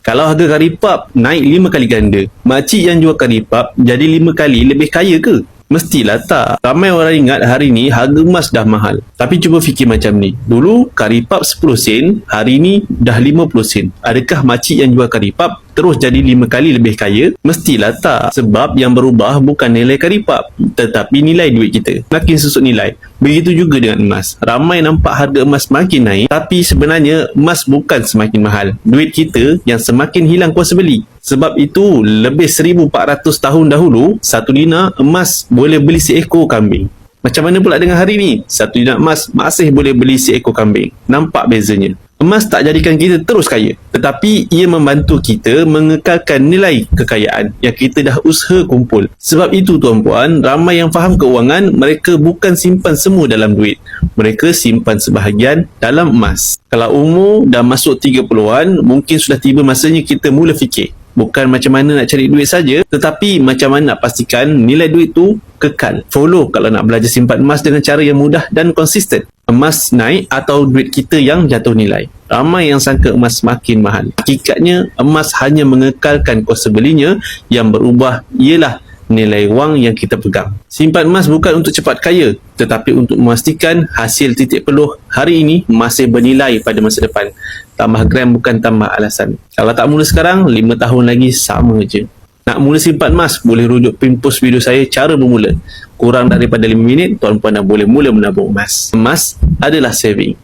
Kalau harga karipap naik 5 kali ganda, makcik yang jual karipap jadi 5 kali lebih kaya ke? Mestilah tak. Ramai orang ingat hari ni harga emas dah mahal. Tapi cuba fikir macam ni. Dulu karipap 10 sen, hari ni dah 50 sen. Adakah makcik yang jual karipap terus jadi 5 kali lebih kaya? Mestilah tak. Sebab yang berubah bukan nilai karipap, tetapi nilai duit kita. Makin susut nilai. Begitu juga dengan emas. Ramai nampak harga emas makin naik, tapi sebenarnya emas bukan semakin mahal. Duit kita yang semakin hilang kuasa beli. Sebab itu, lebih 1400 tahun dahulu, satu dinar emas boleh beli seekor kambing. Macam mana pula dengan hari ni? Satu dinar emas masih boleh beli seekor kambing. Nampak bezanya? Emas tak jadikan kita terus kaya, tetapi ia membantu kita mengekalkan nilai kekayaan yang kita dah usaha kumpul. Sebab itu tuan-puan, ramai yang faham keuangan, mereka bukan simpan semua dalam duit. Mereka simpan sebahagian dalam emas. Kalau umur dah masuk 30-an, mungkin sudah tiba masanya kita mula fikir. Bukan macam mana nak cari duit saja, tetapi macam mana nak pastikan nilai duit tu kekal. Follow kalau nak belajar simpan emas dengan cara yang mudah dan konsisten. Emas naik atau duit kita yang jatuh nilai. Ramai yang sangka emas makin mahal. Hakikatnya, emas hanya mengekalkan kuasa belinya, yang berubah ialah nilai wang yang kita pegang. Simpan emas bukan untuk cepat kaya, tetapi untuk memastikan hasil titik peluh hari ini masih bernilai pada masa depan. Tambah gram bukan tambah alasan. Kalau tak mula sekarang, 5 tahun lagi sama je. Nak mula simpan emas, boleh rujuk pin post video saya cara bermula. Kurang daripada 5 minit, tuan-puan dah boleh mula menabung emas. Emas adalah saving.